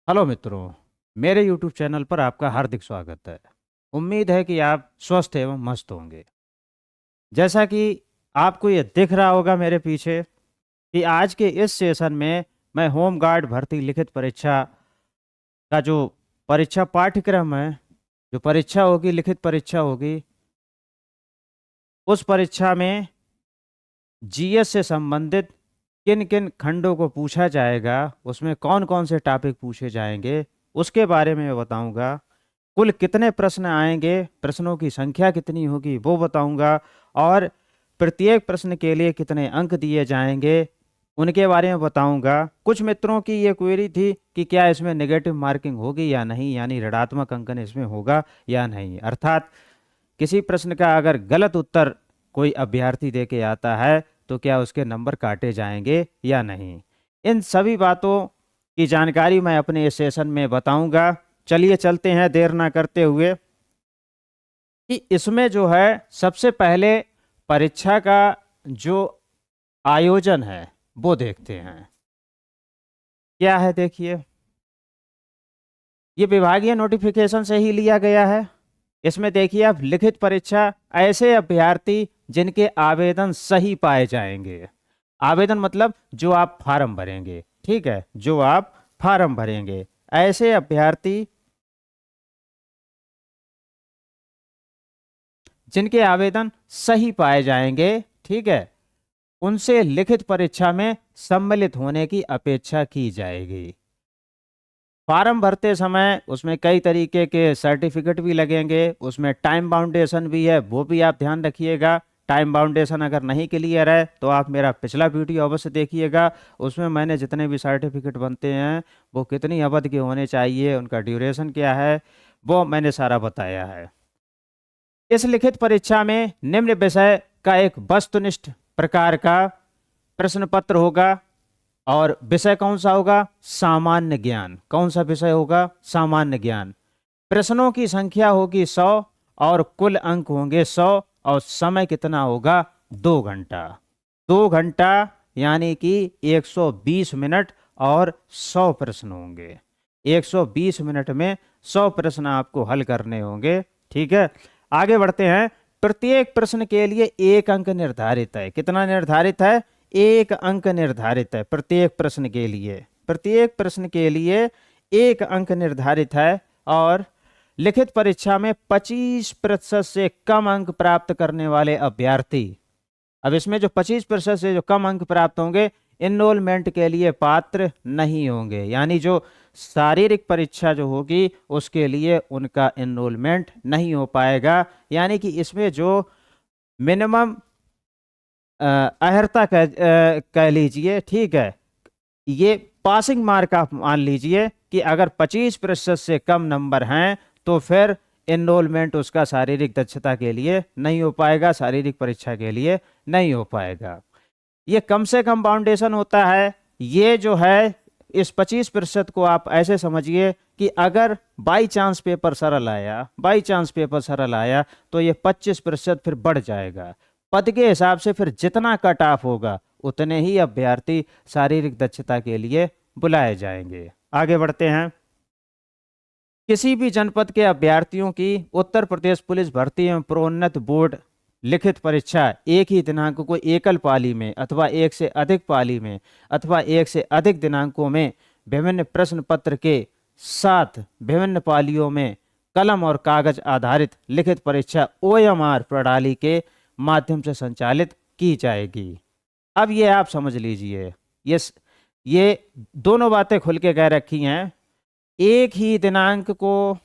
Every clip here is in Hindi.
हेलो मित्रों, मेरे YouTube चैनल पर आपका हार्दिक स्वागत है। उम्मीद है कि आप स्वस्थ एवं मस्त होंगे। जैसा कि आपको ये दिख रहा होगा मेरे पीछे कि आज के इस सेशन में मैं होम गार्ड भर्ती लिखित परीक्षा का जो परीक्षा पाठ्यक्रम है, जो परीक्षा होगी, लिखित परीक्षा होगी, उस परीक्षा में जीएस से संबंधित किन किन खंडों को पूछा जाएगा, उसमें कौन कौन से टॉपिक पूछे जाएंगे, उसके बारे में मैं बताऊंगा। कुल कितने प्रश्न आएंगे, प्रश्नों की संख्या कितनी होगी वो बताऊंगा, और प्रत्येक प्रश्न के लिए कितने अंक दिए जाएंगे उनके बारे में बताऊंगा। कुछ मित्रों की ये क्वेरी थी कि क्या इसमें नेगेटिव मार्किंग होगी या नहीं, यानी ऋणात्मक अंकन इसमें होगा या नहीं, अर्थात किसी प्रश्न का अगर गलत उत्तर कोई अभ्यर्थी दे के आता है तो क्या उसके नंबर काटे जाएंगे या नहीं। इन सभी बातों की जानकारी मैं अपने इस सेशन में बताऊंगा। चलिए चलते हैं देर ना करते हुए कि इसमें जो है सबसे पहले परीक्षा का जो आयोजन है वो देखते हैं। क्या है देखिए, ये विभागीय नोटिफिकेशन से ही लिया गया है। इसमें देखिए आप, लिखित परीक्षा ऐसे अभ्यर्थी जिनके आवेदन सही पाए जाएंगे। आवेदन मतलब जो आप फार्म भरेंगे, ठीक है, जो आप फार्म भरेंगे, ऐसे अभ्यर्थी जिनके आवेदन सही पाए जाएंगे, ठीक है, उनसे लिखित परीक्षा में सम्मिलित होने की अपेक्षा की जाएगी। फॉर्म भरते समय उसमें कई तरीके के सर्टिफिकेट भी लगेंगे, उसमें टाइम बाउंडेशन भी है, वो भी आप ध्यान रखिएगा। टाइम बाउंडेशन अगर नहीं क्लियर है तो आप मेरा पिछला वीडियो अवश्य देखिएगा। उसमें मैंने जितने भी सर्टिफिकेट बनते हैं वो कितनी अवधि के होने चाहिए, उनका ड्यूरेशन क्या है, वो मैंने सारा बताया है। इस लिखित परीक्षा में निम्न विषय का एक वस्तुनिष्ठ प्रकार का प्रश्न पत्र होगा। और विषय कौन सा होगा? सामान्य ज्ञान। कौन सा विषय होगा? सामान्य ज्ञान। प्रश्नों की संख्या होगी 100 और कुल अंक होंगे 100। और समय कितना होगा? 2 घंटा। 2 घंटा यानी कि 120 मिनट और 100 प्रश्न होंगे। 120 मिनट में 100 प्रश्न आपको हल करने होंगे, ठीक है। आगे बढ़ते हैं। प्रत्येक प्रश्न के लिए 1 अंक निर्धारित है। कितना निर्धारित है? 1 अंक निर्धारित है प्रत्येक प्रश्न के लिए। प्रत्येक प्रश्न के लिए 1 अंक निर्धारित है। और लिखित परीक्षा में 25% से कम अंक प्राप्त करने वाले अभ्यर्थी, अब इसमें जो 25% से जो कम अंक प्राप्त होंगे, इनरोलमेंट के लिए पात्र नहीं होंगे। यानी जो शारीरिक परीक्षा जो होगी उसके लिए उनका इनरोलमेंट नहीं हो पाएगा। यानी कि इसमें जो मिनिमम अहर्ता कह लीजिए, ठीक है, ये पासिंग मार्क आप मान लीजिए कि अगर 25% से कम नंबर हैं तो फिर एनरोलमेंट उसका शारीरिक दक्षता के लिए नहीं हो पाएगा, शारीरिक परीक्षा के लिए नहीं हो पाएगा। ये कम से कम बाउंडेशन होता है। ये जो है, इस 25% को आप ऐसे समझिए कि अगर बाई चांस पेपर सरल आया, बाई चांस पेपर सरल आया तो ये 25% फिर बढ़ जाएगा। पद के हिसाब से फिर जितना कट ऑफ होगा उतने ही अभ्यर्थी शारीरिक दक्षता के लिए बुलाए जाएंगे। आगे बढ़ते हैं। किसी भी जनपद के अभ्यर्थियों की उत्तर प्रदेश पुलिस भर्ती एवं प्रोन्नत बोर्ड लिखित परीक्षा एक ही दिनांक को एकल पाली में अथवा एक से अधिक पाली में अथवा एक से अधिक दिनांकों में विभिन्न प्रश्न पत्र के साथ विभिन्न पालियों में कलम और कागज आधारित लिखित परीक्षा ओएमआर प्रणाली के माध्यम से संचालित की जाएगी। अब ये आप समझ लीजिए, ये दोनों बातें खुल के कह रखी हैं। एक ही दिनांक को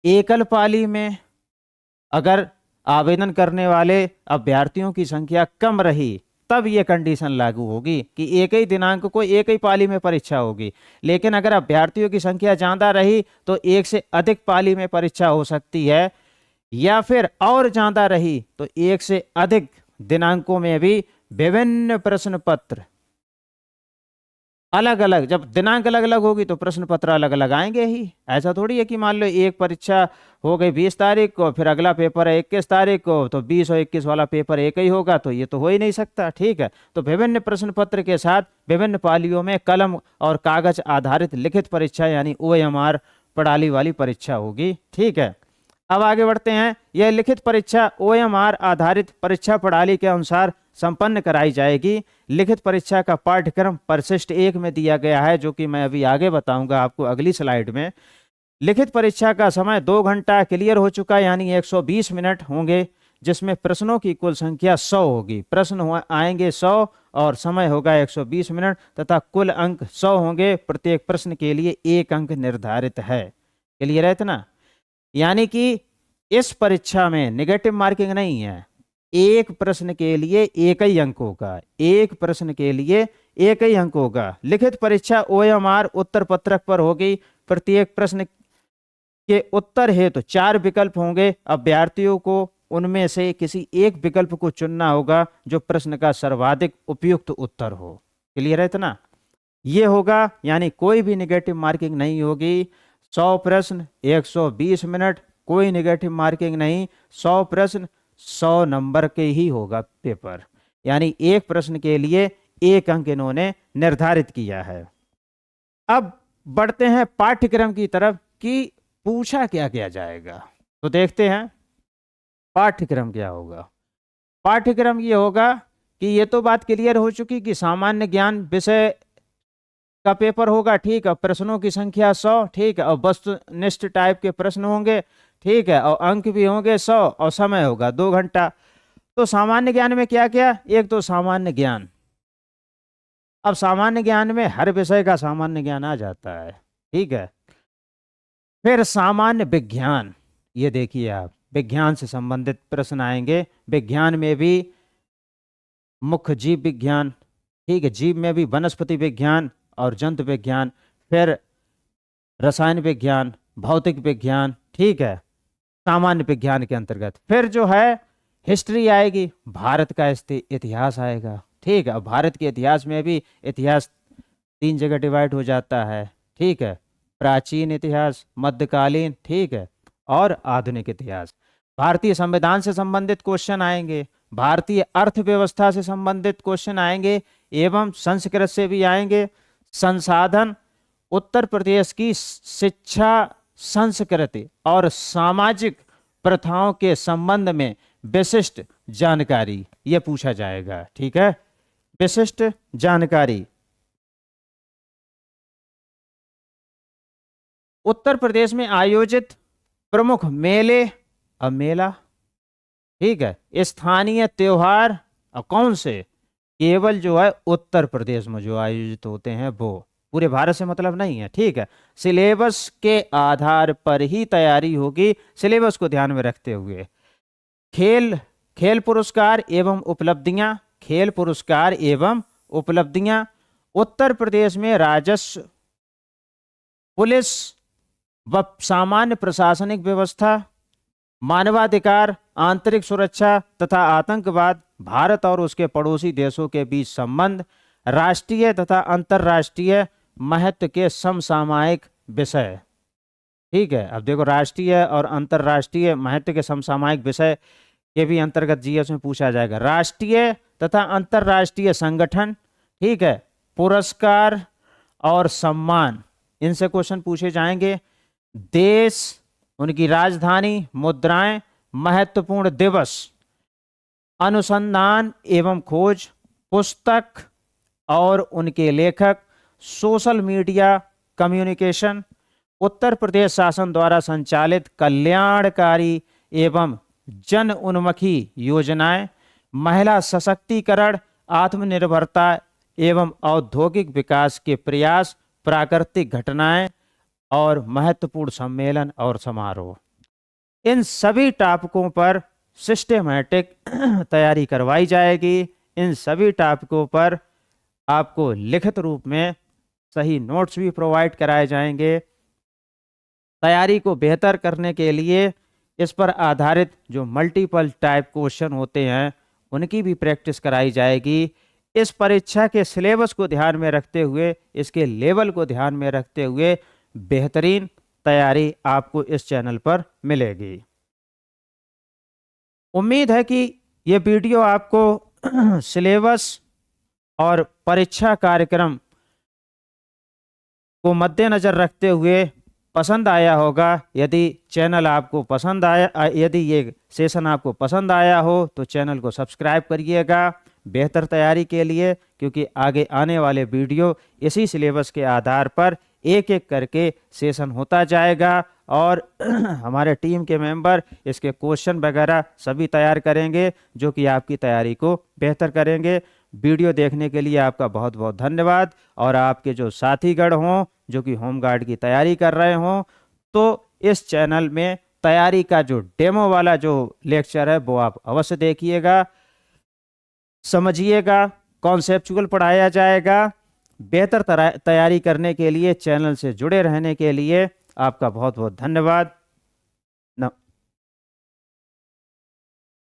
एकल पाली में अगर आवेदन करने वाले अभ्यर्थियों की संख्या कम रही तब ये कंडीशन लागू होगी कि एक ही दिनांक को एक ही पाली में परीक्षा होगी। लेकिन अगर अभ्यर्थियों की संख्या ज्यादा रही तो एक से अधिक पाली में परीक्षा हो सकती है, या फिर और ज्यादा रही तो एक से अधिक दिनांकों में भी विभिन्न प्रश्न पत्र अलग अलग, जब दिनांक अलग अलग होगी तो प्रश्न पत्र अलग अलग आएंगे ही। ऐसा थोड़ी है कि मान लो एक परीक्षा हो गई 20 तारीख को, फिर अगला पेपर है 21 तारीख को, तो 20 और 21 वाला पेपर एक ही होगा, तो ये तो हो ही नहीं सकता। ठीक है, तो विभिन्न प्रश्न पत्र के साथ विभिन्न पालियों में कलम और कागज आधारित लिखित परीक्षा यानी OMR प्रणाली वाली परीक्षा होगी। ठीक है, अब आगे बढ़ते हैं। यह लिखित परीक्षा OMR आधारित परीक्षा प्रणाली के अनुसार संपन्न कराई जाएगी। लिखित परीक्षा का पाठ्यक्रम परिशिष्ट 1 में दिया गया है, जो कि मैं अभी आगे बताऊंगा आपको अगली स्लाइड में। लिखित परीक्षा का समय 2 घंटा क्लियर हो चुका है, यानी 120 मिनट होंगे, जिसमें प्रश्नों की कुल संख्या 100 होगी। प्रश्न आएंगे 100 और समय होगा 120 मिनट तथा कुल अंक 100 होंगे। प्रत्येक प्रश्न के लिए 1 अंक निर्धारित है। क्लियर है इतना? यानी कि इस परीक्षा में नेगेटिव मार्किंग नहीं है, एक प्रश्न के लिए एक ही अंक होगा, एक प्रश्न के लिए एक ही अंक होगा। लिखित परीक्षा OMR उत्तर पत्रक पर होगी। प्रत्येक प्रश्न के उत्तर हेतु 4 विकल्प होंगे। अभ्यर्थियों को उनमें से किसी एक विकल्प को चुनना होगा जो प्रश्न का सर्वाधिक उपयुक्त उत्तर हो। क्लियर है इतना? ये होगा, यानी कोई भी नेगेटिव मार्किंग नहीं होगी। 100 प्रश्न 120 मिनट, कोई नेगेटिव मार्किंग नहीं। 100 प्रश्न 100 नंबर के ही होगा पेपर, यानी एक प्रश्न के लिए 1 अंक इन्होंने निर्धारित किया है। अब बढ़ते हैं पाठ्यक्रम की तरफ कि पूछा क्या क्या जाएगा। तो देखते हैं पाठ्यक्रम क्या होगा। पाठ्यक्रम ये होगा कि ये तो बात क्लियर हो चुकी कि सामान्य ज्ञान विषय का पेपर होगा। ठीक है, प्रश्नों की संख्या 100। ठीक है, और वस्तुनिष्ठ टाइप के प्रश्न होंगे। ठीक है, और अंक भी होंगे 100 और समय होगा 2 घंटा। तो सामान्य ज्ञान में क्या क्या? एक तो सामान्य ज्ञान। अब सामान्य ज्ञान में हर विषय का सामान्य ज्ञान आ जाता है। ठीक है, फिर सामान्य विज्ञान, ये देखिए आप, विज्ञान से संबंधित प्रश्न आएंगे। विज्ञान में भी मुख्य जीव विज्ञान, ठीक है, जीव में भी वनस्पति विज्ञान और जंतु विज्ञान, फिर रसायन विज्ञान, भौतिक विज्ञान। ठीक है, सामान्य विज्ञान के अंतर्गत फिर जो है हिस्ट्री आएगी, भारत का इतिहास आएगा। ठीक है, भारत के इतिहास में भी इतिहास 3 जगह डिवाइड हो जाता है। ठीक है, प्राचीन इतिहास, मध्यकालीन, ठीक है, और आधुनिक इतिहास। भारतीय संविधान से संबंधित क्वेश्चन आएंगे, भारतीय अर्थव्यवस्था से संबंधित क्वेश्चन आएंगे, एवं संस्कृत से भी आएंगे। संसाधन, उत्तर प्रदेश की शिक्षा, संस्कृति और सामाजिक प्रथाओं के संबंध में विशिष्ट जानकारी, यह पूछा जाएगा। ठीक है, विशिष्ट जानकारी। उत्तर प्रदेश में आयोजित प्रमुख मेले, अब मेला, ठीक है, स्थानीय त्योहार, और कौन से? केवल जो है उत्तर प्रदेश में जो आयोजित होते हैं वो, पूरे भारत से मतलब नहीं है। ठीक है, सिलेबस के आधार पर ही तैयारी होगी, सिलेबस को ध्यान में रखते हुए। खेल पुरस्कार एवं उपलब्धियां, खेल पुरस्कार एवं उपलब्धियां। उत्तर प्रदेश में राजस्व, पुलिस व सामान्य प्रशासनिक व्यवस्था, मानवाधिकार, आंतरिक सुरक्षा तथा आतंकवाद, भारत और उसके पड़ोसी देशों के बीच संबंध, राष्ट्रीय तथा अंतर्राष्ट्रीय महत्व के समसामयिक विषय। ठीक है, अब देखो, राष्ट्रीय और अंतर्राष्ट्रीय महत्व के समसामयिक विषय के भी अंतर्गत जीएस में पूछा जाएगा। राष्ट्रीय तथा अंतर्राष्ट्रीय संगठन, ठीक है, पुरस्कार और सम्मान, इनसे क्वेश्चन पूछे जाएंगे। देश, उनकी राजधानी, मुद्राएं, महत्वपूर्ण दिवस, अनुसंधान एवं खोज, पुस्तक और उनके लेखक, social media communication, Uttar Pradesh शासन द्वारा संचालित कल्याणकारी एवं जन उन्मुखी योजनाएं, महिला सशक्तिकरण, आत्मनिर्भरता एवं औद्योगिक विकास के प्रयास, प्राकृतिक घटनाएं और महत्वपूर्ण सम्मेलन और समारोह। इन सभी टॉपिकों पर सिस्टेमैटिक तैयारी करवाई जाएगी। इन सभी टॉपिकों पर आपको लिखित रूप में सही नोट्स भी प्रोवाइड कराए जाएंगे। तैयारी को बेहतर करने के लिए इस पर आधारित जो मल्टीपल टाइप क्वेश्चन होते हैं उनकी भी प्रैक्टिस कराई जाएगी। इस परीक्षा के सिलेबस को ध्यान में रखते हुए, इसके लेवल को ध्यान में रखते हुए बेहतरीन तैयारी आपको इस चैनल पर मिलेगी। उम्मीद है कि ये वीडियो आपको सिलेबस और परीक्षा कार्यक्रम को मद्देनजर रखते हुए पसंद आया होगा। यदि चैनल आपको पसंद आया, यदि ये सेशन आपको पसंद आया हो तो चैनल को सब्सक्राइब करिएगा बेहतर तैयारी के लिए, क्योंकि आगे आने वाले वीडियो इसी सिलेबस के आधार पर एक एक करके सेशन होता जाएगा और हमारे टीम के मेंबर इसके क्वेश्चन वगैरह सभी तैयार करेंगे, जो कि आपकी तैयारी को बेहतर करेंगे। वीडियो देखने के लिए आपका बहुत बहुत धन्यवाद। और आपके जो साथीगण हों जो कि होमगार्ड की तैयारी कर रहे हों, तो इस चैनल में तैयारी का जो डेमो वाला जो लेक्चर है वो आप अवश्य देखिएगा, समझिएगा, कॉन्सेप्चुअल पढ़ाया जाएगा। बेहतर तैयारी करने के लिए, चैनल से जुड़े रहने के लिए आपका बहुत बहुत धन्यवाद।